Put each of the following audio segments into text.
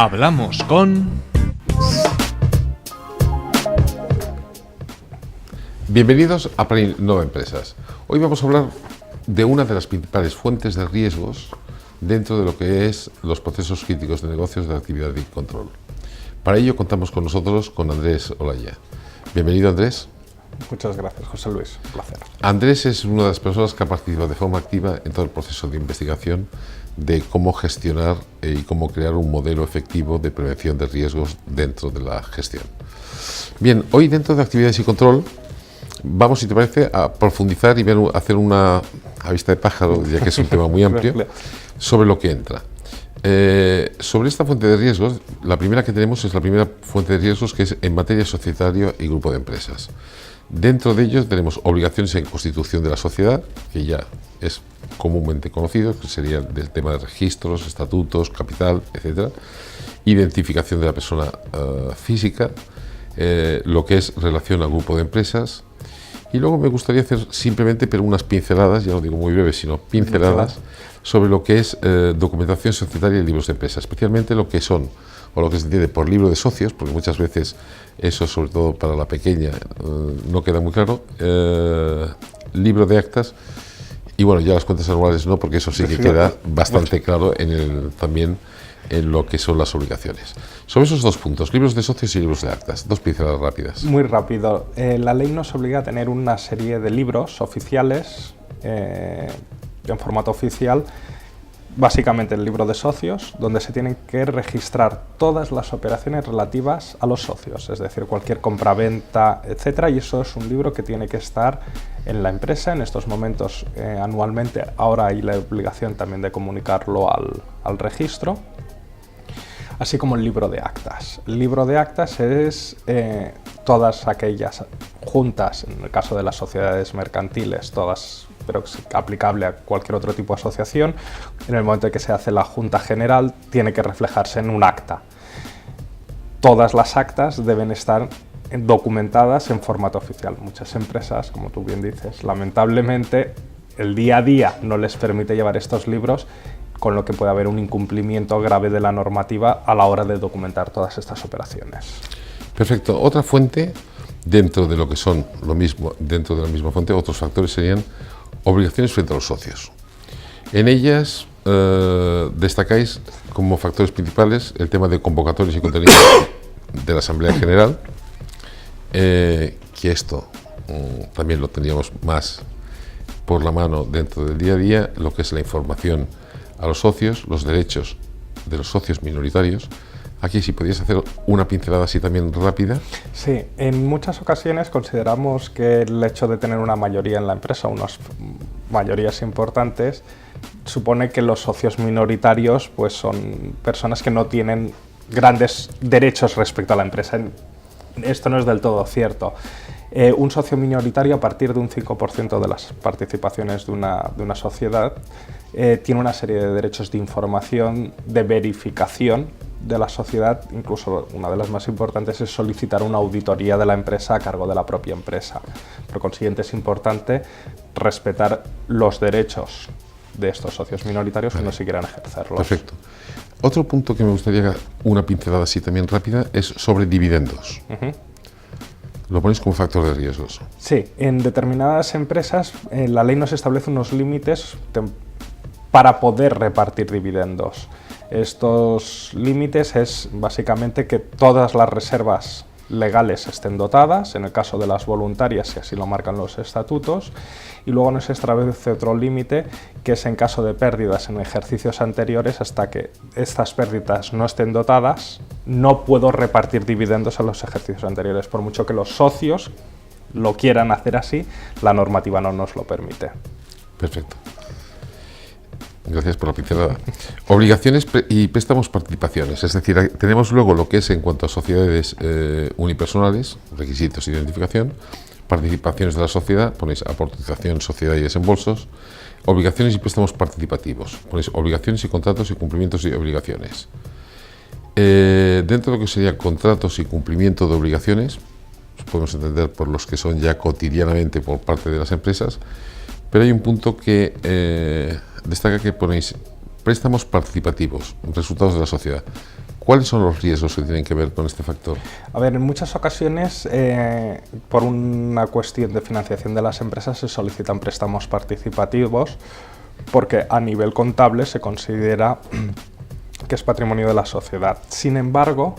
Hablamos con... Bienvenidos a Nova Empresas. Hoy vamos a hablar de una de las principales fuentes de riesgos dentro de lo que es los procesos críticos de negocios de actividad y control. Para ello contamos con nosotros con Andrés Olaya. Bienvenido, Andrés. Muchas gracias, José Luis. Un placer. Andrés es una de las personas que ha participado de forma activa en todo el proceso de investigación de cómo gestionar y cómo crear un modelo efectivo de prevención de riesgos dentro de la gestión. Bien, hoy dentro de actividades y control vamos, si te parece, a profundizar y hacer una a vista de pájaro, ya que es un tema muy amplio, sobre lo que entra. Sobre esta fuente de riesgos, la primera que tenemos es la primera fuente de riesgos, que es en materia societaria y grupo de empresas. Dentro de ellos tenemos obligaciones en constitución de la sociedad, que ya es comúnmente conocido, que sería del tema de registros, estatutos, capital, etcétera. Identificación de la persona física, lo que es relación al grupo de empresas. Y luego me gustaría hacer simplemente, pero unas pinceladas, ya no digo muy breves, sino pinceladas, sobre lo que es documentación societaria y libros de empresa, especialmente lo que son, o lo que se entiende por libro de socios, porque muchas veces eso, sobre todo para la pequeña, no queda muy claro, libro de actas, y bueno, ya las cuentas anuales no, porque eso sí que queda bastante claro también en lo que son las obligaciones. Sobre esos dos puntos, libros de socios y libros de actas, dos pinceladas rápidas. Muy rápido. La ley nos obliga a tener una serie de libros oficiales en formato oficial, básicamente el libro de socios, donde se tienen que registrar todas las operaciones relativas a los socios, es decir, cualquier compraventa, etcétera, y eso es un libro que tiene que estar en la empresa en estos momentos anualmente. Ahora hay la obligación también de comunicarlo al registro, así como el libro de actas. El libro de actas es todas aquellas juntas, en el caso de las sociedades mercantiles, todas, pero es aplicable a cualquier otro tipo de asociación. En el momento en que se hace la Junta General, tiene que reflejarse en un acta. Todas las actas deben estar documentadas en formato oficial. Muchas empresas, como tú bien dices, lamentablemente el día a día no les permite llevar estos libros, con lo que puede haber un incumplimiento grave de la normativa a la hora de documentar todas estas operaciones. Perfecto. Otra fuente, dentro de lo que son lo mismo, dentro de la misma fuente, otros factores serían obligaciones frente a los socios. En ellas destacáis como factores principales el tema de convocatorias y contenidos de la Asamblea General, que esto también lo tendríamos más por la mano dentro del día a día, lo que es la información a los socios, los derechos de los socios minoritarios. Aquí, si podías hacer una pincelada así también rápida. Sí, en muchas ocasiones consideramos que el hecho de tener una mayoría en la empresa, unas mayorías importantes, supone que los socios minoritarios pues son personas que no tienen grandes derechos respecto a la empresa. Esto no es del todo cierto. Un socio minoritario, a partir de un 5% de las participaciones de una sociedad, tiene una serie de derechos de información, de verificación de la sociedad. Incluso una de las más importantes es solicitar una auditoría de la empresa a cargo de la propia empresa. Por consiguiente, es importante respetar los derechos de estos socios minoritarios que no se quieran ejercerlos. Perfecto. Otro punto que me gustaría una pincelada así también rápida es sobre dividendos. ¿Lo ponéis como factor de riesgos? Sí, en determinadas empresas la ley nos establece unos límites para poder repartir dividendos. Estos límites es básicamente que todas las reservas legales estén dotadas, en el caso de las voluntarias, si así lo marcan los estatutos, y luego nos establece otro límite, que es en caso de pérdidas en ejercicios anteriores, hasta que estas pérdidas no estén dotadas, no puedo repartir dividendos a los ejercicios anteriores, por mucho que los socios lo quieran hacer así, la normativa no nos lo permite. Perfecto. Gracias por la pincelada. Obligaciones y préstamos participaciones, es decir, tenemos luego lo que es en cuanto a sociedades unipersonales, requisitos de identificación, participaciones de la sociedad, ponéis aportación, sociedad y desembolsos, obligaciones y préstamos participativos, ponéis obligaciones y contratos y cumplimientos y obligaciones. Dentro de lo que sería contratos y cumplimiento de obligaciones, podemos entender por los que son ya cotidianamente por parte de las empresas, pero hay un punto que destaca que ponéis préstamos participativos, resultados de la sociedad. ¿Cuáles son los riesgos que tienen que ver con este factor? A ver, en muchas ocasiones, por una cuestión de financiación de las empresas, se solicitan préstamos participativos porque a nivel contable se considera que es patrimonio de la sociedad. Sin embargo,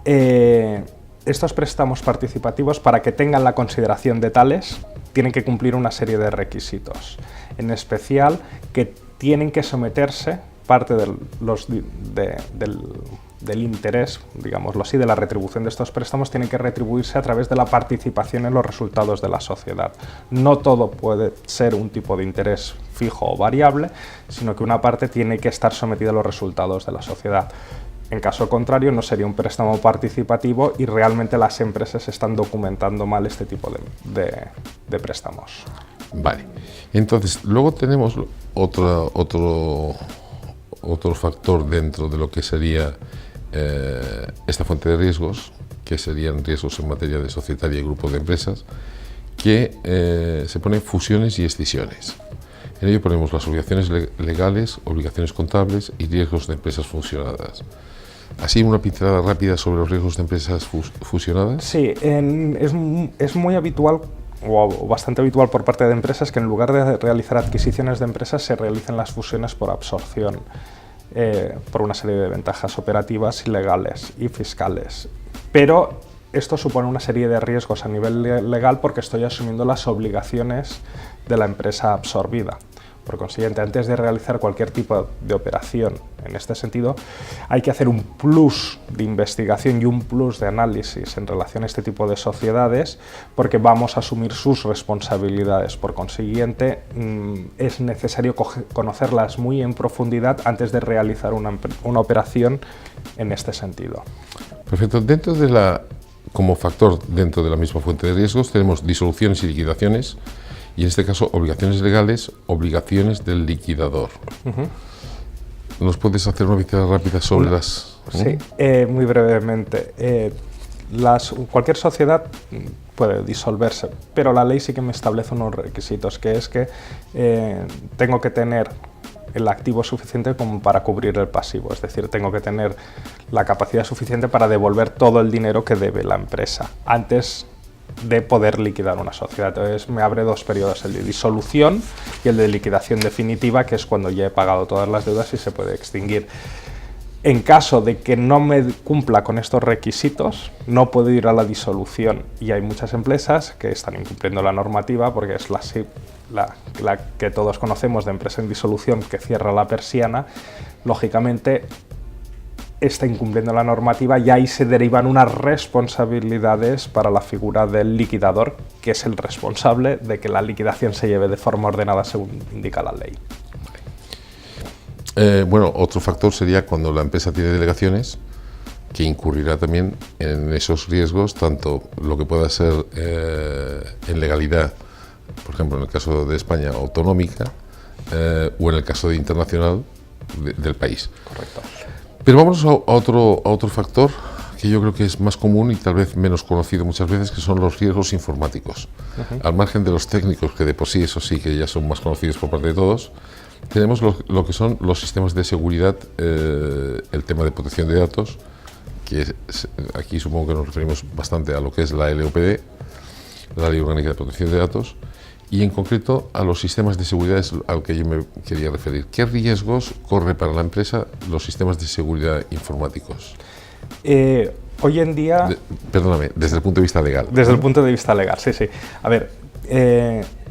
estos préstamos participativos, para que tengan la consideración de tales, tienen que cumplir una serie de requisitos. En especial, que tienen que someterse parte del interés, digámoslo así, de la retribución de estos préstamos, tienen que retribuirse a través de la participación en los resultados de la sociedad. No todo puede ser un tipo de interés fijo o variable, sino que una parte tiene que estar sometida a los resultados de la sociedad. En caso contrario, no sería un préstamo participativo y realmente las empresas están documentando mal este tipo de préstamos. Vale. Entonces, luego tenemos otro factor dentro de lo que sería esta fuente de riesgos, que serían riesgos en materia de societaria y grupos de empresas, que se ponen fusiones y escisiones. En ello ponemos las obligaciones legales, obligaciones contables y riesgos de empresas fusionadas. ¿Así una pincelada rápida sobre los riesgos de empresas fusionadas? Sí, es muy habitual o bastante habitual por parte de empresas que en lugar de realizar adquisiciones de empresas se realicen las fusiones por absorción, por una serie de ventajas operativas y legales y fiscales. Pero esto supone una serie de riesgos a nivel legal porque estoy asumiendo las obligaciones de la empresa absorbida. Por consiguiente, antes de realizar cualquier tipo de operación en este sentido, hay que hacer un plus de investigación y un plus de análisis en relación a este tipo de sociedades, porque vamos a asumir sus responsabilidades. Por consiguiente, es necesario conocerlas muy en profundidad antes de realizar una operación en este sentido. Perfecto. Como factor dentro de la misma fuente de riesgos tenemos disoluciones y liquidaciones, y en este caso obligaciones legales, obligaciones del liquidador. ¿Nos puedes hacer una visita rápida sobre las...? Sí, muy brevemente. Cualquier sociedad puede disolverse, pero la ley sí que me establece unos requisitos, que es que tengo que tener el activo suficiente como para cubrir el pasivo, es decir, tengo que tener la capacidad suficiente para devolver todo el dinero que debe la empresa antes de poder liquidar una sociedad. Entonces me abre dos periodos, el de disolución y el de liquidación definitiva, que es cuando ya he pagado todas las deudas y se puede extinguir. En caso de que no me cumpla con estos requisitos, no puedo ir a la disolución, y hay muchas empresas que están incumpliendo la normativa porque es la que todos conocemos de empresa en disolución que cierra la persiana. Lógicamente está incumpliendo la normativa y ahí se derivan unas responsabilidades para la figura del liquidador, que es el responsable de que la liquidación se lleve de forma ordenada según indica la ley. Bueno, otro factor sería cuando la empresa tiene delegaciones, que incurrirá también en esos riesgos, tanto lo que pueda ser en legalidad, por ejemplo en el caso de España autonómica, o en el caso de internacional del país. Correcto. Pero vamos a otro factor que yo creo que es más común y tal vez menos conocido muchas veces, que son los riesgos informáticos. Al margen de los técnicos, que de por sí, eso sí, que ya son más conocidos por parte de todos, tenemos lo que son los sistemas de seguridad, el tema de protección de datos, que aquí supongo que nos referimos bastante a lo que es la LOPD, la Ley Orgánica de Protección de Datos, y en concreto a los sistemas de seguridad al que yo me quería referir. ¿Qué riesgos corre para la empresa los sistemas de seguridad informáticos? Hoy en día... Perdóname, desde el punto de vista legal. Desde el punto de vista legal, sí, sí. A ver,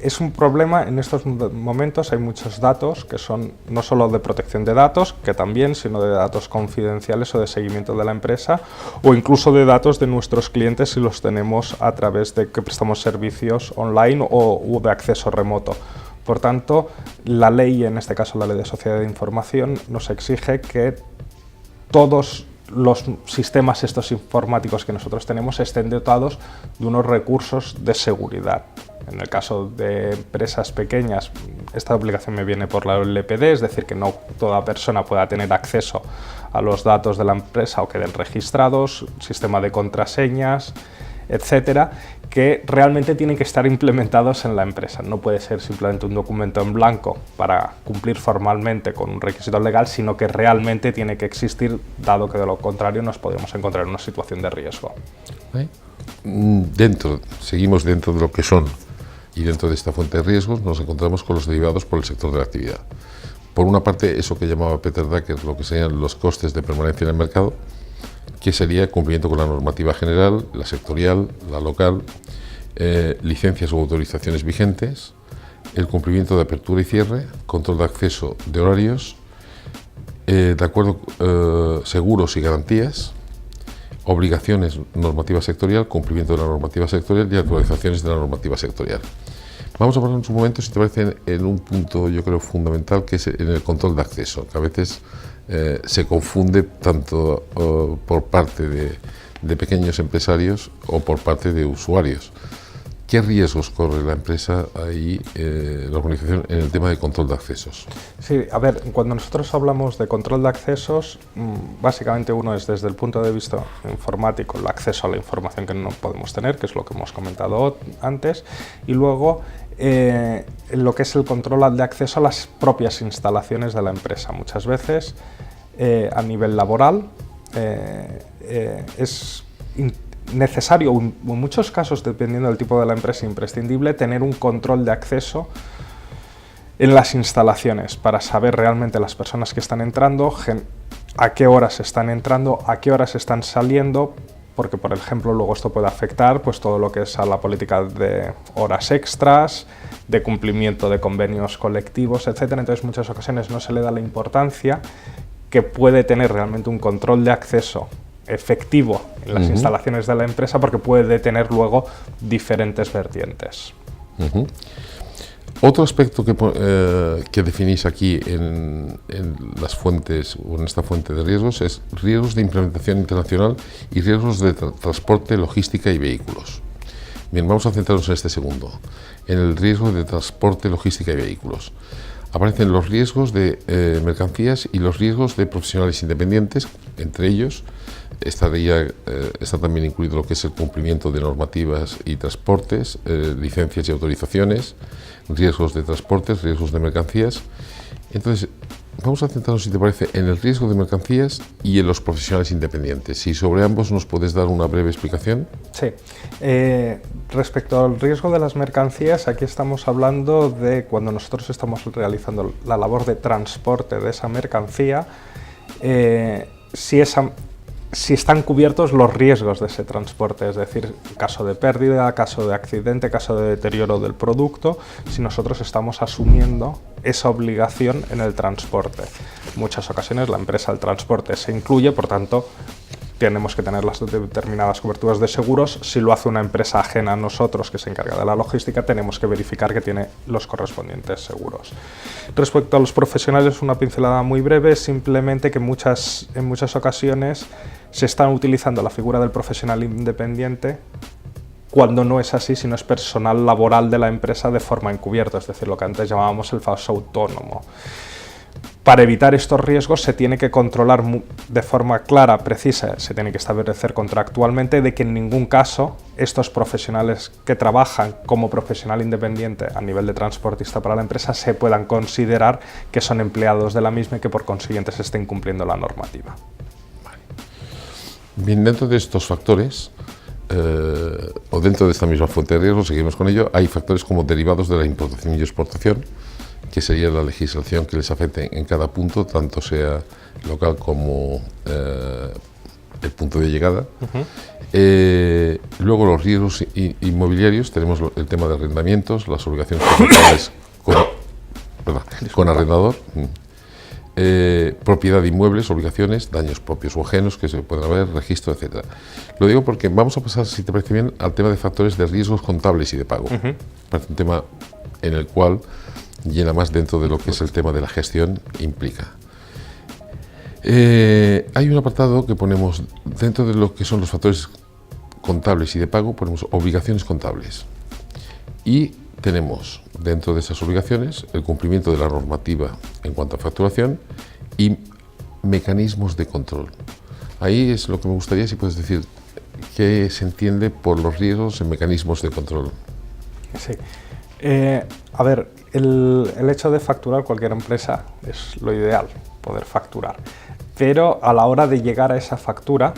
es un problema, en estos momentos hay muchos datos que son no solo de protección de datos, que también, sino de datos confidenciales o de seguimiento de la empresa, o incluso de datos de nuestros clientes si los tenemos a través de que prestamos servicios online o de acceso remoto. Por tanto, la ley, en este caso la Ley de Sociedad de Información, nos exige que todos los sistemas estos informáticos que nosotros tenemos estén dotados de unos recursos de seguridad. En el caso de empresas pequeñas, esta obligación me viene por la LPD, es decir, que no toda persona pueda tener acceso a los datos de la empresa o queden registrados, sistema de contraseñas, etcétera, que realmente tienen que estar implementados en la empresa. No puede ser simplemente un documento en blanco para cumplir formalmente con un requisito legal, sino que realmente tiene que existir, dado que de lo contrario nos podemos encontrar en una situación de riesgo. Seguimos dentro de lo que son, y dentro de esta fuente de riesgos nos encontramos con los derivados por el sector de la actividad. Por una parte, eso que llamaba Peter Drucker, lo que serían los costes de permanencia en el mercado, que sería cumplimiento con la normativa general, la sectorial, la local, licencias o autorizaciones vigentes, el cumplimiento de apertura y cierre, control de acceso de horarios, seguros y garantías, obligaciones normativa sectorial, cumplimiento de la normativa sectorial y actualizaciones de la normativa sectorial. Vamos a hablar en su momento, si te parece, en un punto yo creo fundamental, que es en el control de acceso, que a veces se confunde tanto por parte de pequeños empresarios o por parte de usuarios. ¿Qué riesgos corre la empresa ahí, la organización, en el tema de control de accesos? Sí, a ver, cuando nosotros hablamos de control de accesos, básicamente uno es desde el punto de vista informático, el acceso a la información que no podemos tener, que es lo que hemos comentado antes, y luego lo que es el control de acceso a las propias instalaciones de la empresa. Muchas veces, a nivel laboral, es necesario, en muchos casos, dependiendo del tipo de la empresa, imprescindible, tener un control de acceso en las instalaciones para saber realmente las personas que están entrando, a qué horas están entrando, a qué horas están saliendo, porque, por ejemplo, luego esto puede afectar pues todo lo que es a la política de horas extras, de cumplimiento de convenios colectivos, etcétera. Entonces, en muchas ocasiones no se le da la importancia que puede tener realmente un control de acceso efectivo en las instalaciones de la empresa, porque puede tener luego diferentes vertientes. Otro aspecto que definís aquí en las fuentes, o en esta fuente de riesgos, es riesgos de implementación internacional y riesgos de transporte, logística y vehículos. Bien, vamos a centrarnos en este segundo, en el riesgo de transporte, logística y vehículos. Aparecen los riesgos de mercancías y los riesgos de profesionales independientes. Entre ellos está también incluido lo que es el cumplimiento de normativas y transportes, licencias y autorizaciones, riesgos de transportes, riesgos de mercancías. Entonces, vamos a centrarnos, si te parece, en el riesgo de mercancías y en los profesionales independientes. Si sobre ambos nos puedes dar una breve explicación. Sí. Respecto al riesgo de las mercancías, aquí estamos hablando de cuando nosotros estamos realizando la labor de transporte de esa mercancía, si están cubiertos los riesgos de ese transporte, es decir, caso de pérdida, caso de accidente, caso de deterioro del producto, si nosotros estamos asumiendo esa obligación en el transporte. En muchas ocasiones la empresa del transporte se incluye, por tanto, tenemos que tener las determinadas coberturas de seguros. Si lo hace una empresa ajena a nosotros que se encarga de la logística, tenemos que verificar que tiene los correspondientes seguros. Respecto a los profesionales, una pincelada muy breve, simplemente que en muchas ocasiones se está utilizando la figura del profesional independiente cuando no es así, sino es personal laboral de la empresa de forma encubierta, es decir, lo que antes llamábamos el falso autónomo. Para evitar estos riesgos se tiene que controlar de forma clara, precisa, se tiene que establecer contractualmente de que en ningún caso estos profesionales que trabajan como profesional independiente a nivel de transportista para la empresa se puedan considerar que son empleados de la misma y que por consiguiente se esté incumpliendo la normativa. Bien, dentro de estos factores, o dentro de esta misma fuente de riesgo, seguimos con ello, hay factores como derivados de la importación y exportación, que sería la legislación que les afecte en cada punto, tanto sea local como el punto de llegada. Luego los riesgos inmobiliarios, tenemos el tema de arrendamientos, las obligaciones contractuales con arrendador, propiedad de inmuebles, obligaciones, daños propios o ajenos que se pueden haber, registro, etc. Lo digo porque vamos a pasar, si te parece bien, al tema de factores de riesgos contables y de pago. Parece un tema en el cual llena más dentro de lo que es el tema de la gestión implica. Hay un apartado que ponemos dentro de lo que son los factores contables y de pago, ponemos obligaciones contables. Y tenemos dentro de esas obligaciones el cumplimiento de la normativa en cuanto a facturación y mecanismos de control. Ahí es lo que me gustaría, si puedes decir ¿qué se entiende por los riesgos en mecanismos de control? Sí. A ver, el hecho de facturar cualquier empresa es lo ideal, poder facturar. Pero a la hora de llegar a esa factura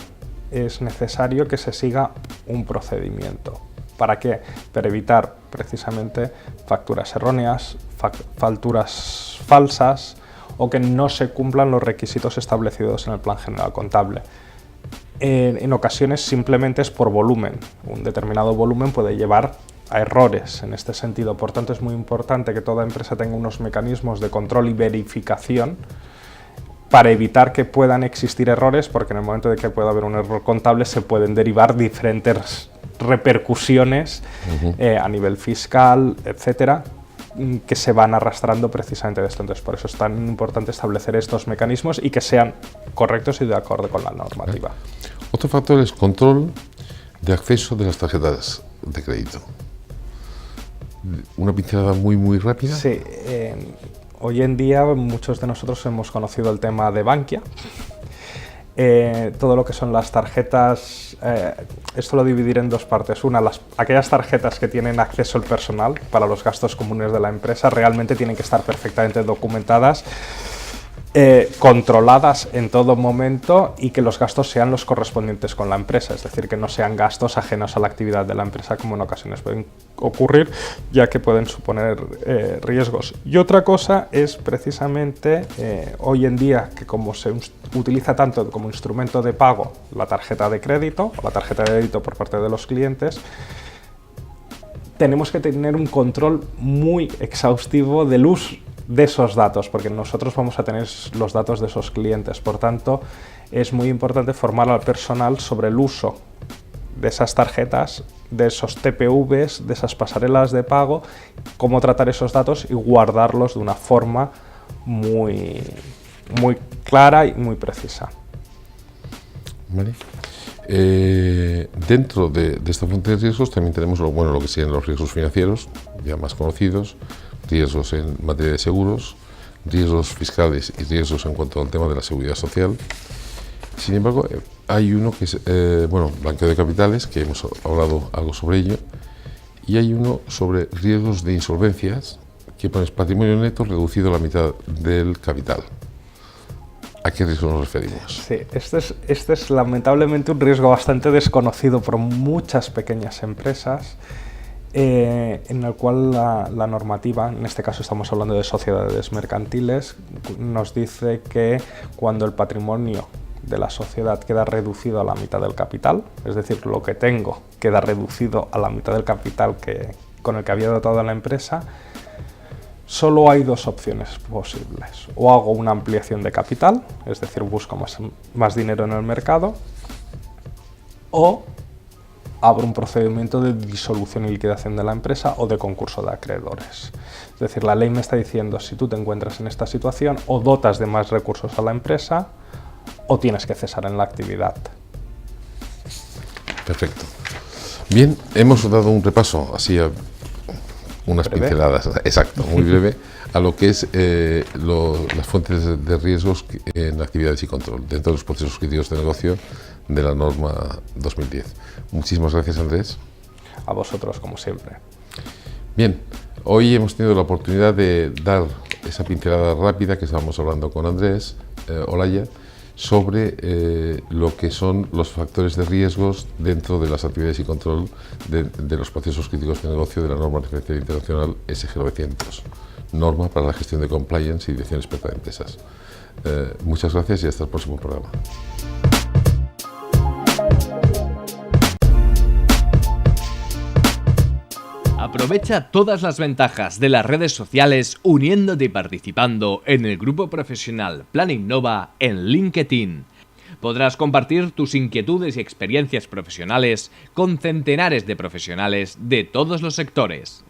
es necesario que se siga un procedimiento. ¿Para qué? Para evitar precisamente facturas erróneas, facturas falsas o que no se cumplan los requisitos establecidos en el Plan General Contable. En ocasiones simplemente es por volumen. Un determinado volumen puede llevar a errores en este sentido. Por tanto, es muy importante que toda empresa tenga unos mecanismos de control y verificación para evitar que puedan existir errores, porque en el momento de que pueda haber un error contable se pueden derivar diferentes repercusiones a nivel fiscal, etcétera, que se van arrastrando precisamente de esto. Entonces, por eso es tan importante establecer estos mecanismos y que sean correctos y de acuerdo con la normativa. Otro factor es control de acceso de las tarjetas de crédito. Una pincelada muy rápida. Sí, hoy en día muchos de nosotros hemos conocido el tema de Bankia. Todo lo que son las tarjetas, esto lo dividiré en dos partes. Una, aquellas tarjetas que tienen acceso al personal para los gastos comunes de la empresa realmente tienen que estar perfectamente documentadas, controladas en todo momento y que los gastos sean los correspondientes con la empresa, es decir, que no sean gastos ajenos a la actividad de la empresa como en ocasiones pueden ocurrir, ya que pueden suponer riesgos. Y otra cosa es precisamente hoy en día que como se utiliza tanto como instrumento de pago la tarjeta de crédito o la tarjeta de débito por parte de los clientes, tenemos que tener un control muy exhaustivo del uso de esos datos, porque nosotros vamos a tener los datos de esos clientes. Por tanto, es muy importante formar al personal sobre el uso de esas tarjetas, de esos TPVs, de esas pasarelas de pago, cómo tratar esos datos y guardarlos de una forma muy clara y muy precisa. Vale. Dentro de esta fuente de riesgos también tenemos lo que serían los riesgos financieros, ya más conocidos, riesgos en materia de seguros, riesgos fiscales y riesgos en cuanto al tema de la seguridad social. Sin embargo, hay uno que es, blanqueo de capitales, que hemos hablado algo sobre ello, y hay uno sobre riesgos de insolvencias, que pones patrimonio neto reducido a la mitad del capital. ¿A qué riesgo nos referimos? Sí, este es lamentablemente un riesgo bastante desconocido por muchas pequeñas empresas, en el cual la normativa, en este caso estamos hablando de sociedades mercantiles, nos dice que cuando el patrimonio de la sociedad queda reducido a la mitad del capital, es decir, lo que tengo queda reducido a la mitad del capital con el que había dotado la empresa, solo hay dos opciones posibles. O hago una ampliación de capital, es decir, busco más dinero en el mercado, o abro un procedimiento de disolución y liquidación de la empresa o de concurso de acreedores. Es decir, la ley me está diciendo, si tú te encuentras en esta situación, o dotas de más recursos a la empresa, o tienes que cesar en la actividad. Perfecto. Bien, hemos dado un repaso, así unas pinceladas, exacto, muy breve, a lo que es las fuentes de riesgos en actividades y control, dentro de los procesos críticos de negocio de la norma 2010. Muchísimas gracias, Andrés. A vosotros, como siempre. Bien, hoy hemos tenido la oportunidad de dar esa pincelada rápida que estábamos hablando con Andrés Olaya sobre lo que son los factores de riesgos dentro de las actividades y control de los procesos críticos de negocio de la norma referencial internacional SG 900, norma para la gestión de compliance y dirección experta de empresas. Muchas gracias y hasta el próximo programa. Aprovecha todas las ventajas de las redes sociales uniéndote y participando en el grupo profesional Plan Innova en LinkedIn. Podrás compartir tus inquietudes y experiencias profesionales con centenares de profesionales de todos los sectores.